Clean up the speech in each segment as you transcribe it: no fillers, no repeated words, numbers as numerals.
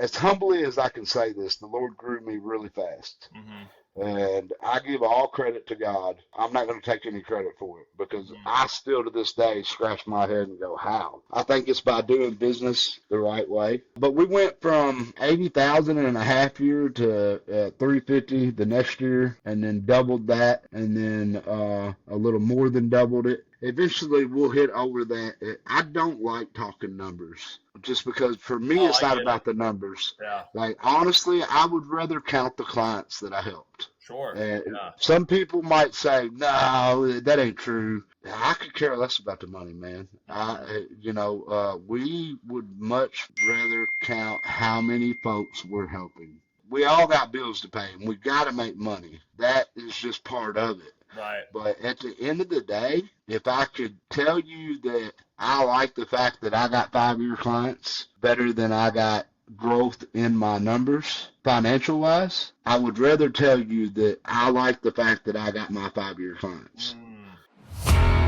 as humbly as I can say this, the Lord grew me really fast. Mm-hmm. And I give all credit to God. I'm not going to take any credit for it because Mm-hmm. I still to this day scratch my head and go, how? I think it's by doing business the right way. But we went from 80,000 in a half year to 350 the next year, and then doubled that, and then a little more than doubled it. Eventually, we'll hit over that. I don't like talking numbers just because for me, Oh, it's I not get it. about the numbers. Yeah, Like, honestly, I would rather count the clients that I helped. sure. And Yeah. some people might say, no, that ain't true. I could care less about the money, man. Mm-hmm. We would much rather count how many folks we're helping. We all got bills to pay, and we got to make money. That is just part of it. Right. But at the end of the day, if I could tell you that I like the fact that I got 5-year clients better than I got growth in my numbers financial wise, I would rather tell you that I like the fact that I got my 5-year clients. Mm.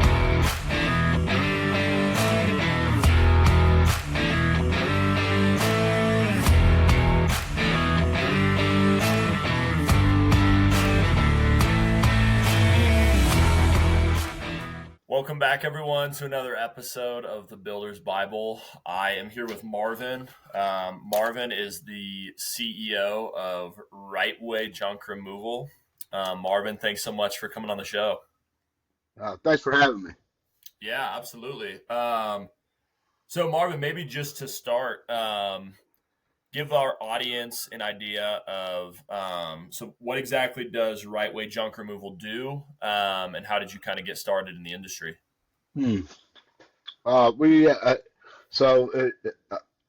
Welcome back, everyone, to another episode of the Builder's Bible. I am here with Marvin. Marvin is the CEO of Right Way Junk Removal. Marvin, thanks so much for coming on the show. Thanks for having me. Yeah, absolutely. So, Marvin, maybe just to start, give our audience an idea of so what exactly does Right Way Junk Removal do, and how did you kind of get started in the industry? Hmm. We so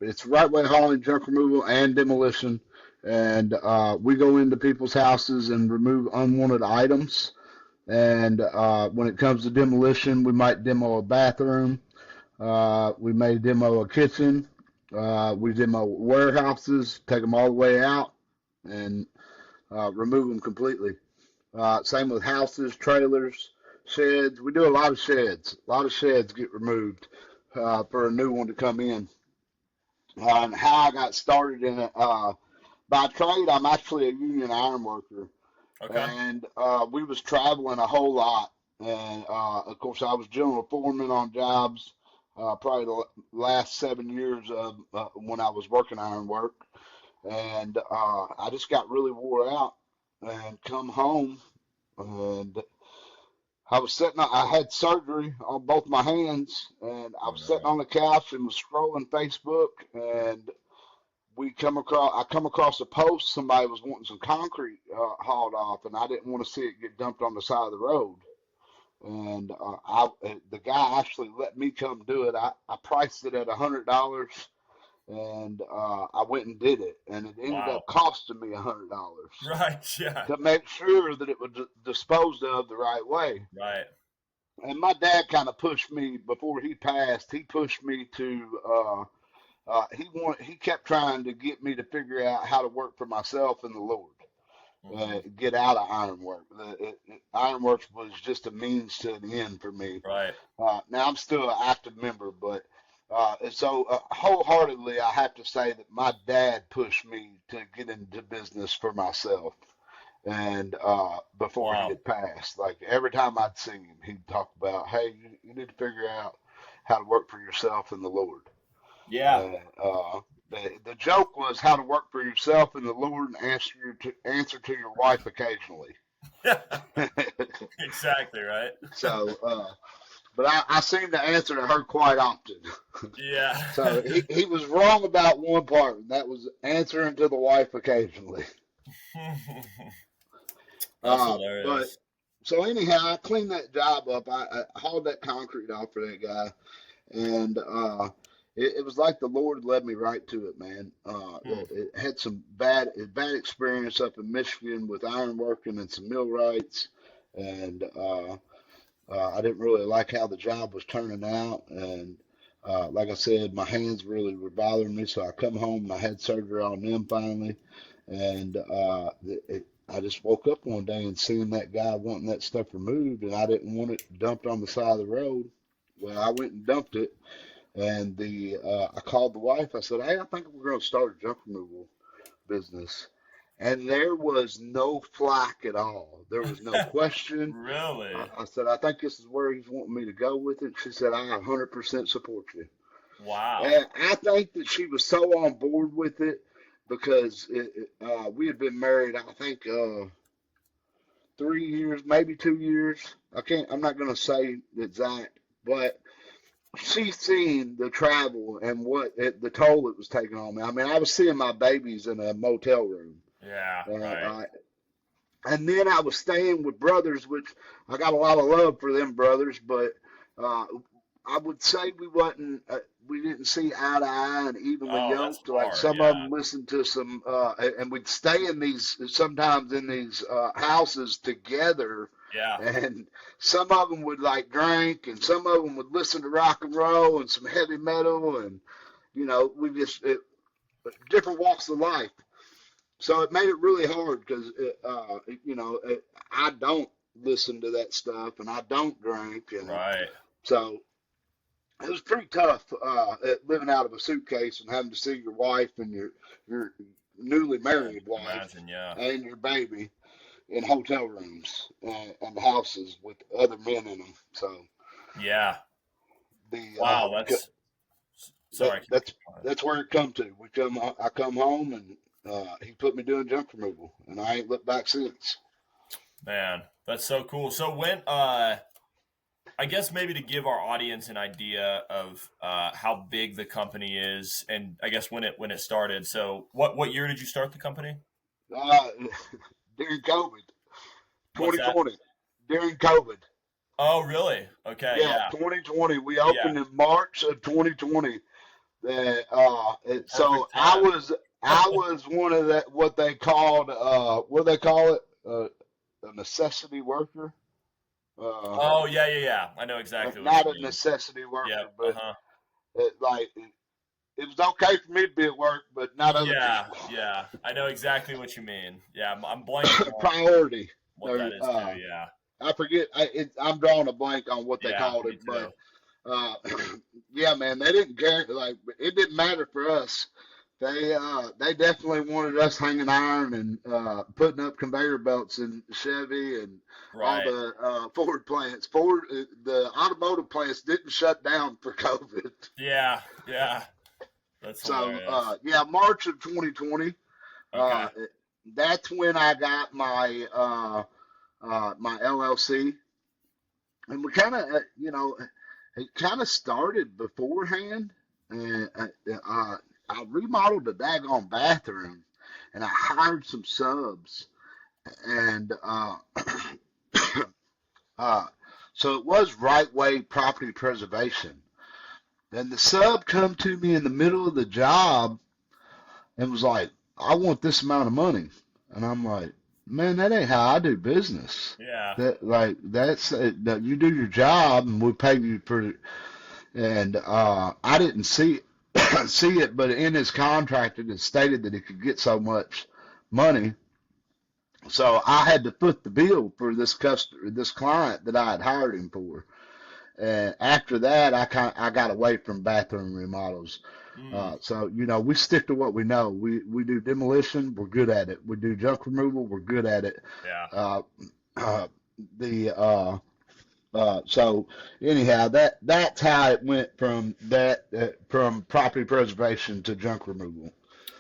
it's right way hauling, junk removal, and demolition, and we go into people's houses and remove unwanted items. And when it comes to demolition, we might demo a bathroom. We may demo a kitchen. We demo warehouses, take them all the way out, and remove them completely. Same with houses, trailers, sheds. We do a lot of sheds. A lot of sheds get removed for a new one to come in. And how I got started in it, by trade, I'm actually a union iron worker, Okay. and we was traveling a whole lot. And of course, I was general foreman on jobs. Probably the last 7 years of when I was working iron work, and I just got really wore out and come home, and I was sitting. I had surgery on both my hands, and I Oh, was sitting no. on the couch and was scrolling Facebook, and I come across a post. Somebody was wanting some concrete hauled off, and I didn't want to see it get dumped on the side of the road. And the guy actually let me come do it. I priced it at $100, and I went and did it, and it ended Wow. up costing me $100 Right. Yeah. to make sure that it was disposed of the right way. Right. And my dad kind of pushed me before he passed. He pushed me to he kept trying to get me to figure out how to work for myself and the Lord. Mm-hmm. Get out of ironwork. Ironwork was just a means to an end for me. Right. Now I'm still an active member, but wholeheartedly, I have to say that my dad pushed me to get into business for myself. And before he Wow. had passed, like every time I'd see him, he'd talk about, "Hey, you need to figure out how to work for yourself and the Lord." Yeah. And the joke was how to work for yourself and the Lord and answer to your wife occasionally. Exactly. Right. So, but I seem to answer to her quite often. Yeah. So he was wrong about one part, and that was answering to the wife occasionally. That's But hilarious. so anyhow, I cleaned that job up. I hauled that concrete off for that guy, and it was like the Lord led me right to it, man. Hmm. It had some bad experience up in Michigan with ironworking and some millwrights, and I didn't really like how the job was turning out, and like I said, my hands really were bothering me, so I come home and I had surgery on them finally, and I just woke up one day and seen that guy wanting that stuff removed, and I didn't want it dumped on the side of the road. Well, I went and dumped it, And I called the wife. I said, "Hey, I think we're going to start a junk removal business." And there was no flack at all. There was no question. Really? I said, "I think this is where he's wanting me to go with it." She said, "I 100% support you." Wow. And I think that she was so on board with it because we had been married, I think, 3 years, maybe 2 years. I'm not going to say the exact, but she seen the travel and the toll it was taking on me. I mean, I was seeing my babies in a motel room. Yeah, And, right. and then I was staying with brothers, which I got a lot of love for them brothers, but uh, I would say we didn't see eye to eye and evenly Oh, that's yoked. Like hard. some of Yeah. them listened to and we'd stay sometimes in these houses together, Yeah. and some of them would like drink, and some of them would listen to rock and roll and some heavy metal, and different walks of life. So it made it really hard because I don't listen to that stuff, and I don't drink, and Right. so it was pretty tough living out of a suitcase and having to see your wife and your newly Yeah. married wife Imagine. Yeah. and your baby in hotel rooms and houses with other men in them. So Yeah. the Wow. that Sorry. that's where it come to. I come home and he put me doing junk removal, and I ain't looked back since. Man, that's so cool. So when I guess maybe to give our audience an idea of how big the company is, and I guess when it started. So what year did you start the company? Uh, During COVID, What's that? 2020, during COVID. Oh, really? Okay, Yeah, yeah, 2020. We yeah. opened in March of 2020. So Perfect time. I was one of that what they called what do they call it a necessity worker. Uh, Oh, yeah, yeah, yeah. I know exactly what you Not a mean. necessity Yep. worker, Uh but huh. it was okay for me to be at work, but not other Yeah, people. yeah. I know exactly what you mean. Yeah, I'm blanking on Priority. what Or, that is too. Yeah, I forget. I'm drawing a blank on what they yeah. called Me it, but too. uh, yeah, man, they didn't care. Like it didn't matter for us. They definitely wanted us hanging iron and putting up conveyor belts in Chevy and all Right. the Ford plants. The automotive plants didn't shut down for COVID. Yeah, yeah. That's So hilarious. yeah, March of 2020. Okay. Uh, that's when I got my LLC, and we kind of it kind of started beforehand, and I remodeled the daggone bathroom, and I hired some subs, and uh, so it was right way property preservation. And the sub come to me in the middle of the job and was like, "I want this amount of money," and I'm like, "Man, that ain't how I do business. Yeah. That's that you do your job and we pay you for." And I didn't see it, but in his contract it stated that he could get so much money. So I had to foot the bill for this client that I had hired him for. And after that, I got away from bathroom remodels. Mm, So we stick to what we know. We do demolition, we're good at it. We do junk removal, we're good at it. yeah. Uh, uh, the so anyhow, that's how it went from property preservation to junk removal.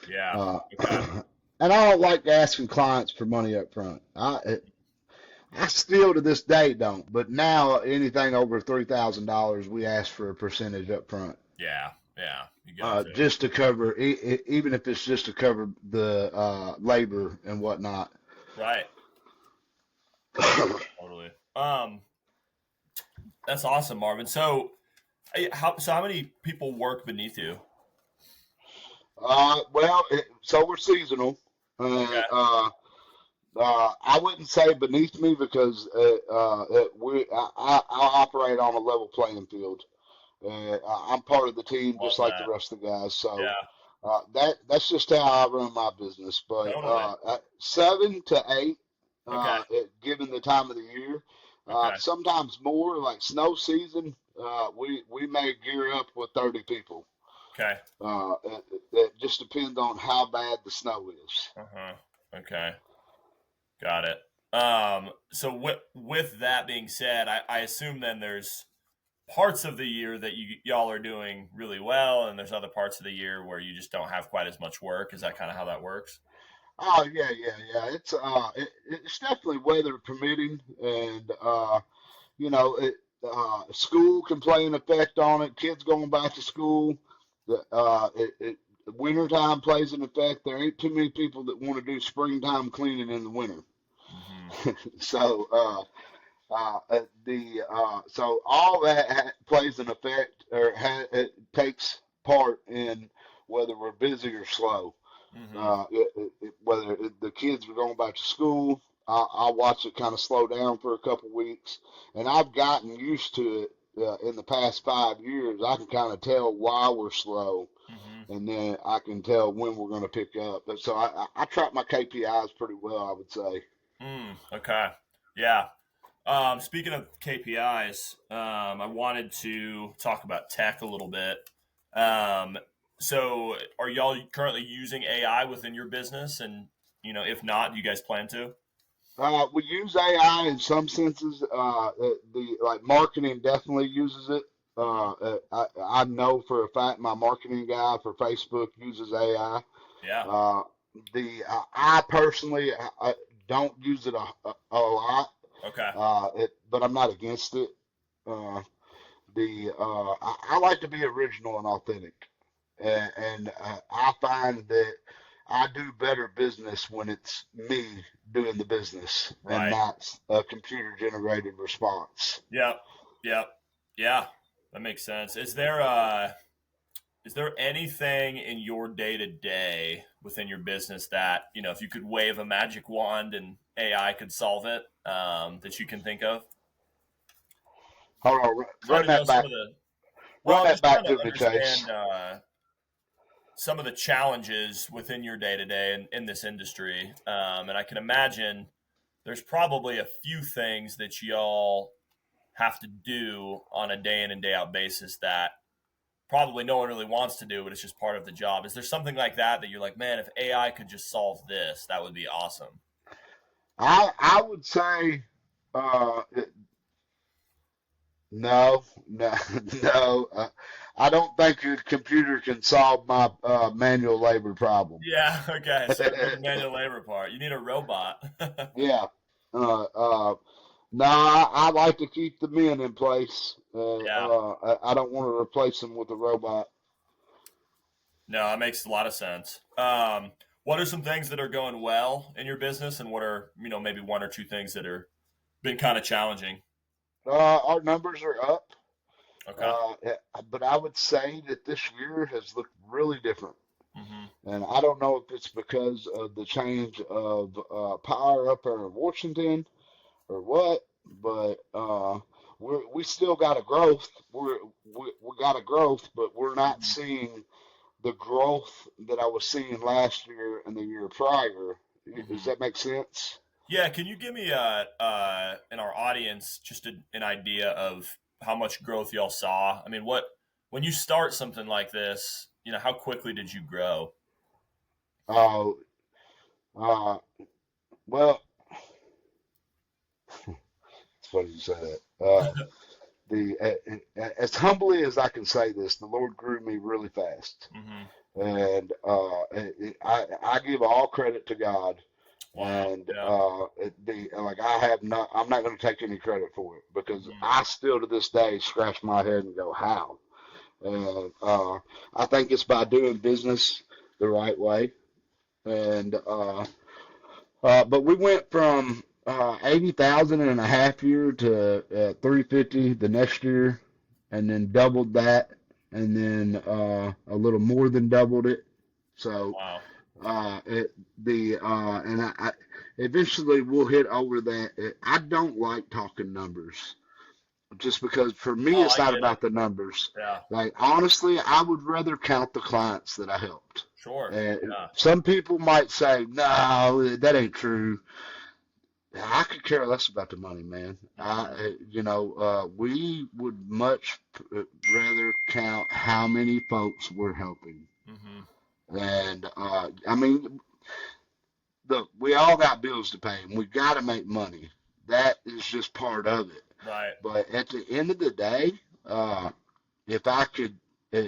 Yeah. Uh, Okay. and I don't like asking clients for money up front. I still to this day don't. But now anything over $3,000, we ask for a percentage up front, Yeah. Yeah. You got to. just to cover, even if it's just to cover the labor and whatnot. Right. Totally. That's awesome, Marvin. So, how many people work beneath you? So we're seasonal. Okay. I wouldn't say beneath me because I operate on a level playing field. I'm part of the team Love just like the that. rest of the guys. So Yeah. that's just how I run my business. But Totally. 7 to 8, Okay. given the time of the year. Okay. Sometimes more, like snow season. we may gear up with 30 people. Okay. It just depends on how bad the snow is. Uh-huh. Okay. Got it. So with that being said, I assume then there's parts of the year that y'all are doing really well, and there's other parts of the year where you just don't have quite as much work. Is that kind of how that works? Oh yeah, yeah, yeah. It's definitely weather permitting, and school can play an effect on it. Kids going back to school, wintertime plays an effect. There ain't too many people that want to do springtime cleaning in the winter. Mm-hmm. So so all that plays an effect, or it takes part in whether we're busy or slow. Mm-hmm. Whether the kids are going back to school, I watch it kind of slow down for a couple weeks, and I've gotten used to it. In the past 5 years, I can kind of tell why we're slow, Mm-hmm. and then I can tell when we're going to pick up. But so I track my KPIs pretty well, I would say. Okay. Yeah. Speaking of KPIs, I wanted to talk about tech a little bit. Um, so, are y'all currently using AI within your business? And if not, do you guys plan to? We use AI in some senses. The like marketing definitely uses it. Hmm. I know for a fact my marketing guy for Facebook uses AI. Yeah. I personally I don't use it a lot, Okay. but I'm not against it. Uh, I like to be original and authentic, and I find that I do better business when it's me doing the business and Right. not a computer generated response. Yep. Yep. Yeah. That makes sense. Is there anything in your day to day within your business that, if you could wave a magic wand and AI could solve it, that you can think of? Hold on, Trying to know some of the, well, run I'm that just trying back to to me, Chase. understand some of the challenges within your day to day in this industry. And I can imagine there's probably a few things that y'all have to do on a day in and day out basis that probably no one really wants to do, but it's just part of the job. Is there something like that you're like, man, if AI could just solve this, that would be awesome? I would say uh, no, no, no. I don't think your computer can solve my manual labor problem. Yeah, okay. So for the manual labor part, you need a robot. Yeah. Uh, uh, no, I like to keep the men in place. Yeah. I don't want to replace them with a robot. No, that makes a lot of sense. What are some things that are going well in your business, and what are maybe one or two things that are been kind of challenging? Our numbers are up, Okay. uh, but I would say that this year has looked really different. Hmm. And I don't know if it's because of the change of power up there in Washington or what, but we still got a growth. We got a growth, but we're not Hmm. seeing the growth that I was seeing last year and the year prior. Does Hmm. that make sense? Yeah. Can you give me in our audience just an idea of how much growth y'all saw? I mean, what when you start something like this, how quickly did you grow? Uh, uh, well, it's funny you say that. As humbly as I can say this, the Lord grew me really fast, Hmm. and I give all credit to God. Wow. And Yeah. like I have not, I'm not going to take any credit for it because Hmm. I still to this day scratch my head and go, how? And I think it's by doing business the right way. And but we went from 80,000 in a half year to 350 the next year, and then doubled that, and then a little more than doubled it. So Wow. and I eventually we'll hit over that. I don't like talking numbers just because for me Oh, it's I not get it. about the numbers. Yeah. Like honestly, I would rather count the clients that I helped. Sure. And Yeah. some people might say, "No, that ain't true." I could care less about the money, man. Mm-hmm. We would much rather count how many folks we're helping. Mm-hmm. And I mean, look, we all got bills to pay, and we got to make money. That is just part of it. Right. But at the end of the day, if I could uh,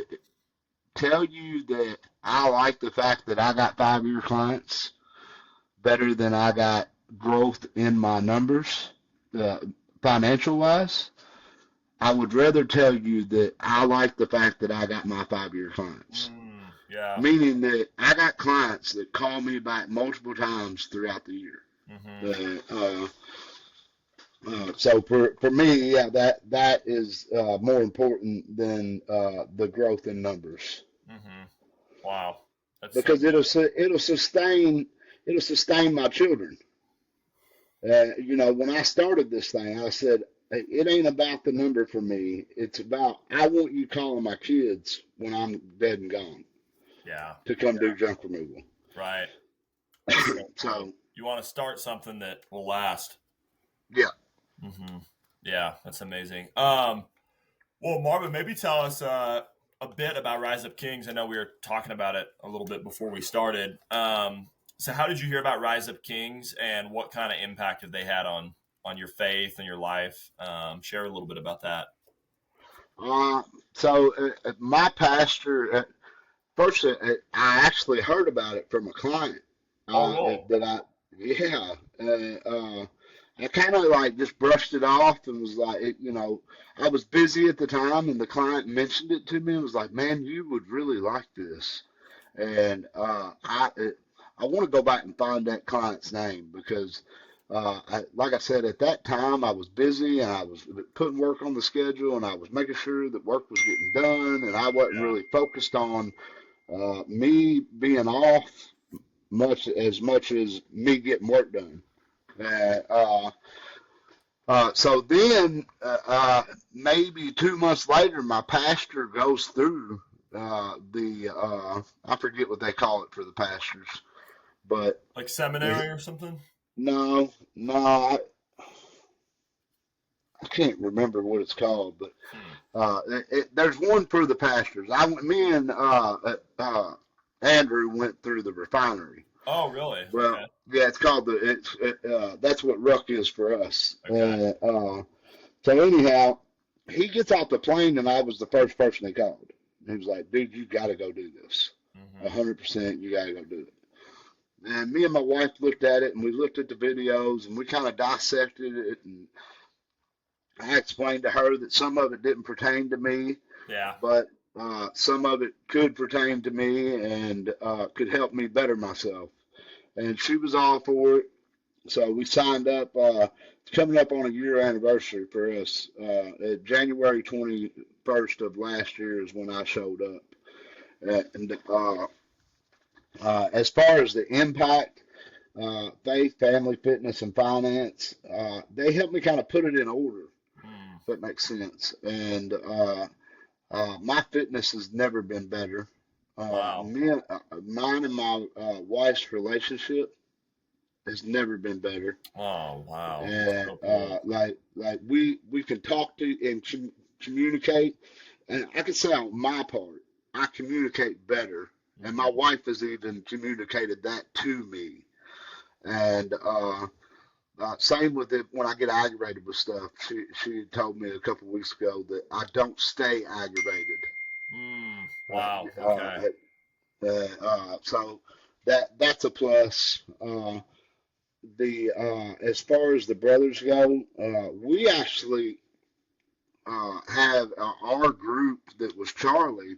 tell you that I like the fact that I got 5 year clients better than I got growth in my numbers, uh, financial wise, I would rather tell you that I like the fact that I got my 5 year clients. Yeah. Meaning that I got clients that call me back multiple times throughout the year. Mm-hmm. So for me, yeah, that is more important than the growth in numbers Mm-hmm. Wow. That's so because good. it'll sustain my children. When I started this thing, I said it ain't about the number for me. It's about I want you calling my kids when I'm dead and gone Yeah. to come do junk removal. Right. That's so cool. So You want to start something that will last. yeah. Mm-hmm. Yeah, that's amazing. Well, Marvin, maybe tell us a bit about Rise Up Kings. I know we were talking about it a little bit before we started. So, how did you hear about Rise Up Kings, and what kind of impact have they had on your faith and your life? Share a little bit about that. Uh, my pastor, first, I actually heard about it from a client. Oh, really? That yeah, I kind of like just brushed it off and was like, I was busy at the time, and the client mentioned it to me and was like, man, you would really like this. And I want to go back and find that client's name because, like I said, at that time I was busy and I was putting work on the schedule and I was making sure that work was getting done and I wasn't Yeah. really focused on me being off much as me getting work done. Uh, uh, so then, maybe 2 months later, my pastor goes through I forget what they call it for the pastors, but Like seminary or something? no, no, I can't remember what it's called, but Hmm. there's one for the pastors. Me and Andrew went through the refinery. Oh, really? Well, Okay. yeah, it's called that's what Ruck is for us. Okay. So anyhow, he gets off the plane, and I was the first person they called. He was like, "Dude, you got to go do this. Mm-hmm. 100%, you got to go do it." And me and my wife looked at it, and we looked at the videos, and we kind of dissected it. And I explained to her that some of it didn't pertain to me, Yeah. but some of it could pertain to me and could help me better myself. And she was all for it. So we signed up. It's coming up on a year anniversary for us. January 21st of last year is when I showed up. And as far as the impact, faith, family, fitness, and finance, they helped me kind of put it in order, Mm. if that makes sense. And my fitness has never been better. Wow. Mine and my wife's relationship has never been better. Oh, wow. That's And so cool. like we can talk to and communicate. And I can say on my part, I communicate better, and my Mm-hmm. wife has even communicated that to me. And same with it when I get aggravated with stuff. She told me a couple of weeks ago that I don't stay aggravated. Mm. Wow. Uh, Okay. uh, so that's a plus. The As far as the brothers go, we actually have our group that was Charlie,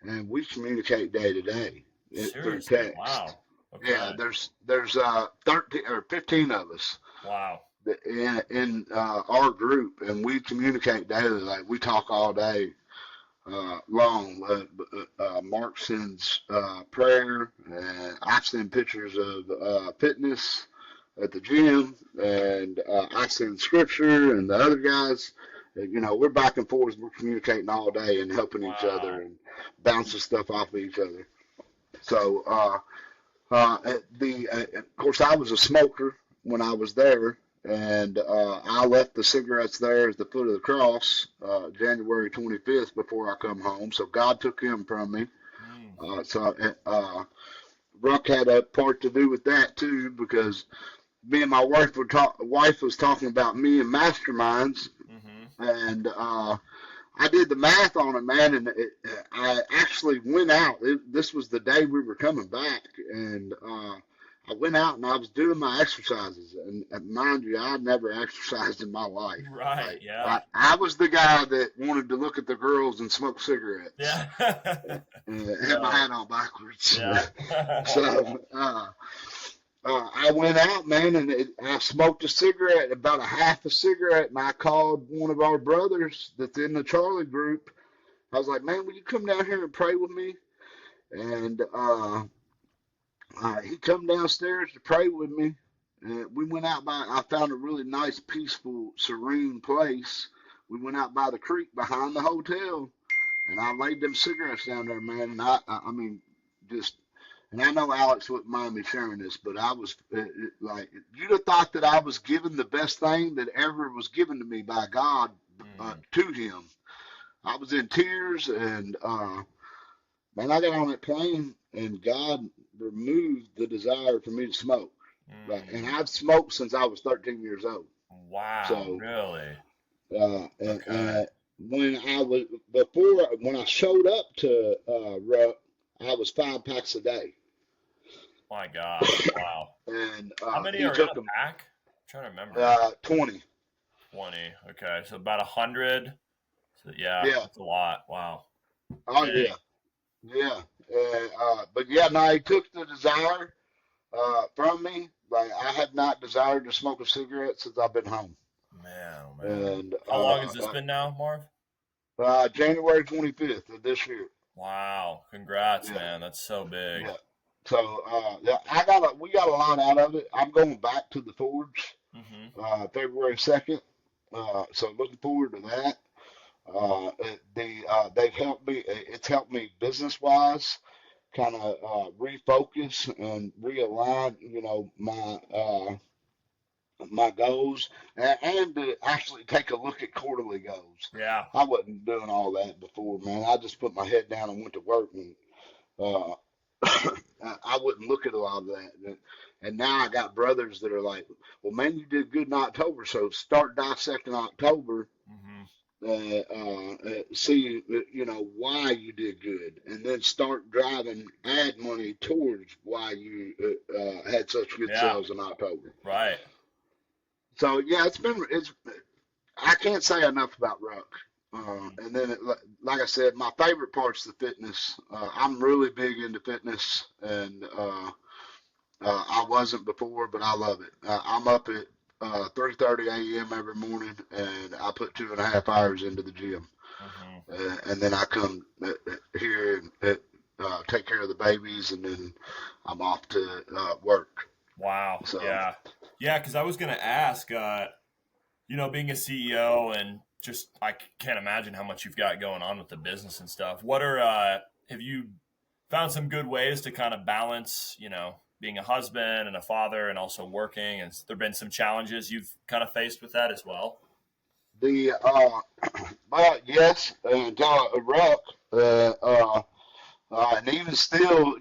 and we communicate day to day through Seriously. text. Wow. Okay. Yeah, there's 13 or 15 of us Wow. in our group, and we communicate daily. Like we talk all day long. Mark sends prayer, and I send pictures of fitness at the gym, and I send scripture, and the other guys, we're back and forth. We're communicating all day and helping each other Wow. and bouncing stuff off of each other. So, of course, I was a smoker when I was there, and I left the cigarettes there at the foot of the cross, January 25th, before I come home. So God took him from me. Mm, Ruck had a part to do with that too, because me and my wife was talking about me and masterminds, mm-hmm. and I did the math on it, man, and I actually went out. This was the day we were coming back, and I went out and I was doing my exercises. And mind you, I never exercised in my life. Right. Like Yeah. I was the guy that wanted to look at the girls and smoke cigarettes, Yeah. and had my Really. hat on backwards. Yeah. So I went out, man, and I smoked a cigarette, about a half a cigarette, and I called one of our brothers that's in the Charlie group. I was like, man, will you come down here and pray with me? And he come downstairs to pray with me. We went out by, I found a really nice, peaceful, serene place. We went out by the creek behind the hotel, and I laid them cigarettes down there, man. And I mean, just, and I know Alex wouldn't mind me sharing this, but I was like, you'd have thought that I was given the best thing that ever was given to me by God Mm, to him. I was in tears, and man, I got on that plane, and God removed the desire for me to smoke. Right, and mm. I've smoked since I was 13 years old. Wow. So, Really? and Okay. when I was when I showed up to Ruck, I was 5 packs a day, My gosh. Wow. and How many he are in took a them pack? I'm trying to remember. 20. 20. Okay. So about 100. So yeah, Yeah. that's a lot. Wow. Oh Dang. yeah. Yeah. But yeah, no, he took the desire from me. Like I have not desired to smoke a cigarette since I've been home. Man, oh man. And How long has this been now, Marv? January 25th of this year. Wow. Congrats, Yeah. man. That's so big. Yeah. So yeah, we got a lot out of it. I'm going back to the Forge Mm-hmm. February 2nd. So looking forward to that. They've helped me. It's helped me business wise, kind of refocus and realign. My goals, and to actually take a look at quarterly goals. Yeah. I wasn't doing all that before, man. I just put my head down and went to work, and uh, I wouldn't look at a lot of that. And now I got brothers that are like, well, man, you did good in October, so start dissecting October, Mm-hmm. see, why you did good, and then start driving ad money towards why you had such good Yeah. sales in October. Right. So yeah, it's I can't say enough about Ruck. Mm-hmm. And then, like I said, my favorite part's the fitness. I'm really big into fitness, and I wasn't before, but I love it. I'm up at 3:30 a.m. every morning, and I put 2.5 hours into the gym, Mm-hmm. and then I come here and take care of the babies, and then I'm off to work. Wow. So Yeah. Yeah, because I was gonna ask, being a CEO and just I can't imagine how much you've got going on with the business and stuff. What are have you found some good ways to kind of balance, being a husband and a father and also working? And there been some challenges you've kind of faced with that as well? the but yes, Ruck. Uh, uh, and even still,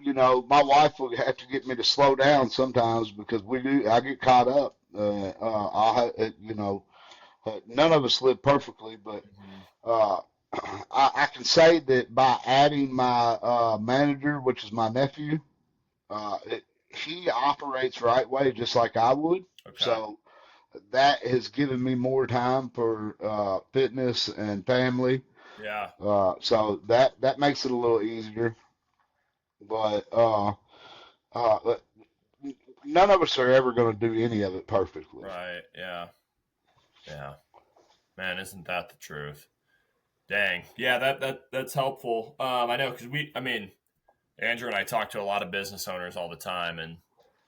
my wife will have to get me to slow down sometimes because I get caught up. None of us live perfectly, but Mm-hmm. uh, I can say that by adding my manager, which is my nephew, he operates right way just like I would. Okay. So that has given me more time for fitness and family. Yeah. So that makes it a little easier. But uh, none of us are ever going to do any of it perfectly. Right. Yeah. Yeah. Man, isn't that the truth? Dang. Yeah, that's helpful. I know because Andrew and I talk to a lot of business owners all the time, and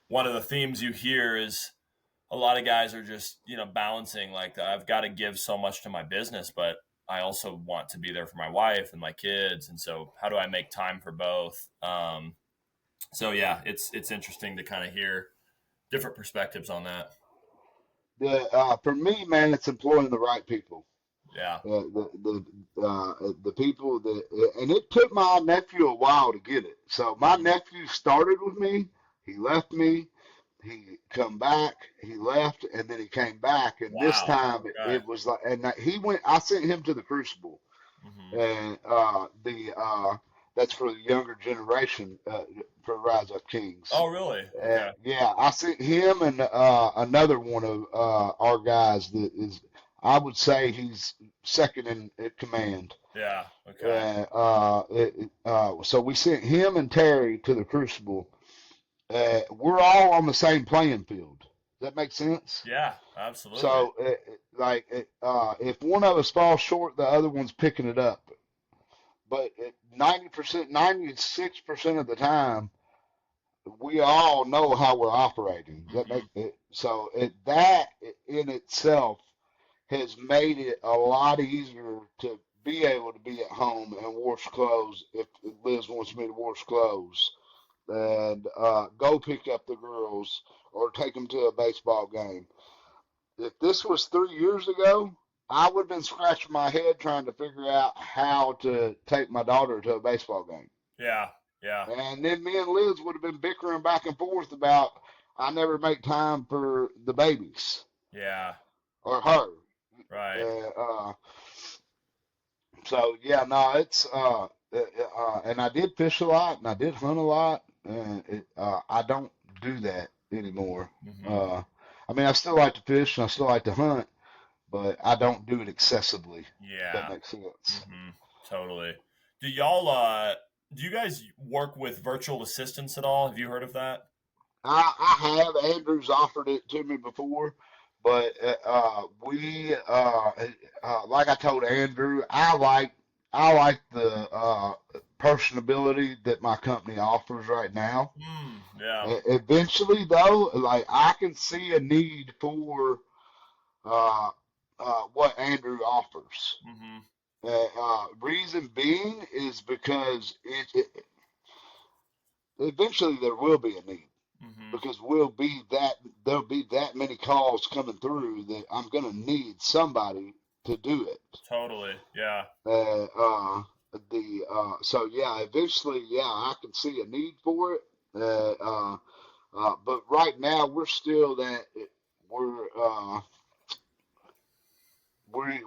one of the themes you hear is a lot of guys are just balancing like I've got to give so much to my business, but I also want to be there for my wife and my kids, and so how do I make time for both? So yeah, it's interesting to kind of hear different perspectives on that. For me, man, it's employing the right people. Yeah. The people that, and it took my nephew a while to get it. So my Mhm. nephew started with me. He left me. He come back. He left, and then he came back. And this Wow. time Okay. it was like, and he went. I sent him to the Crucible, Hmm. and the that's for the younger generation for Rise Up Kings. Oh, really? Okay. Yeah, I sent him and another one of our guys that is, I would say he's second in command. Yeah. Okay. So we sent him and Terry to the Crucible. We're all on the same playing field. Does that make sense? Yeah. Absolutely. So, if one of us falls short, the other one's picking it up. But 90%, 96% of the time, we all know how we're operating. That Hmm. make it so that in itself has made it a lot easier to be able to be at home and wash clothes if Liz wants me to wash clothes and go pick up the girls or take them to a baseball game. If this was 3 years ago, I would have been scratching my head trying to figure out how to take my daughter to a baseball game. Yeah. Yeah. And then me and Liz would have been bickering back and forth about I never make time for the babies Yeah. or her. Right. Uh, uh, so yeah, no, it's and I did fish a lot and I did hunt a lot, and I don't do that anymore. Hmm. Uh, I mean, I still like to fish and I still like to hunt, but I don't do it excessively. If that Yeah. makes sense. Hmm. Totally. Do y'all do you guys work with virtual assistants at all? Have you heard of that? I have. Andrew's offered it to me before, but like I told Andrew, I like the personability that my company offers right now. Yeah. Eventually, though, like I can see a need for uh, what Andrew offers. Hmm. Reason being is because eventually there will be a need Hmm. because there'll be that many calls coming through that I'm gonna need somebody to do it. Totally. Yeah. Uh, uh, so yeah, eventually, yeah, I can see a need for it. But right now we're uh,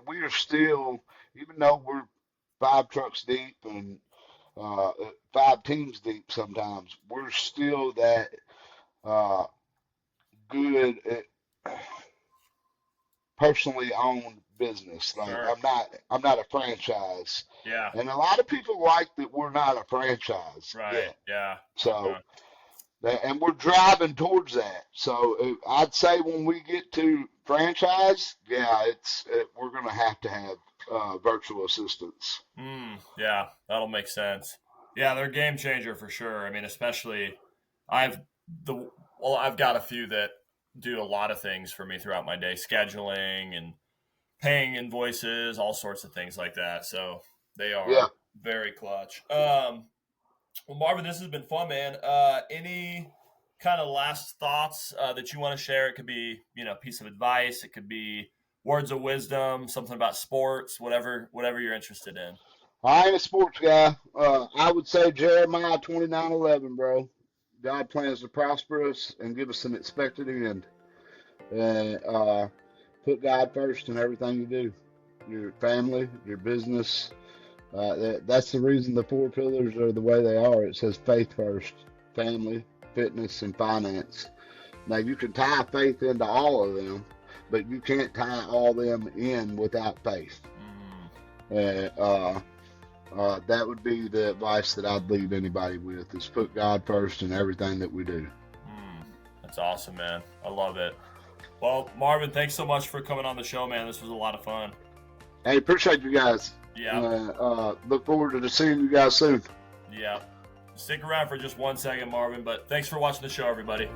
we are still, even though we're 5 trucks deep and uh, 5 teams deep sometimes, we're still that uh, good personally owned business. Like Sure. I'm not a franchise, Yeah. and a lot of people like that we're not a franchise Right. yet. Yeah. So Okay. and we're driving towards that. So I'd say when we get to franchise, yeah, we're gonna have virtual assistants. Yeah, that'll make sense. Yeah, they're a game changer for sure. I mean, especially I've the I've got a few that do a lot of things for me throughout my day, scheduling and paying invoices, all sorts of things like that. So they Yeah. are very clutch. Well, Marvin, this has been fun, man. Any kind of last thoughts that you want to share? It could be, a piece of advice. It could be words of wisdom, something about sports, whatever you're interested in. I ain't a sports guy. I would say Jeremiah 29:11, bro. God plans to prosper us and give us an expected end. And put God first in everything you do. Your family, your business. That's the reason the 4 pillars are the way they are. It says faith first, family, fitness, and finance. Now you can tie faith into all of them, but you can't tie all them in without faith. Mm, Uh, that would be the advice that I'd leave anybody with: is put God first in everything that we do. mm, that's awesome, man. I love it. Well, Marvin, thanks so much for coming on the show, man. This was a lot of fun. Hey, appreciate you guys. Yeah, Look forward to seeing you guys soon. yeah. Stick around for just 1 second, Marvin, but thanks for watching the show, everybody.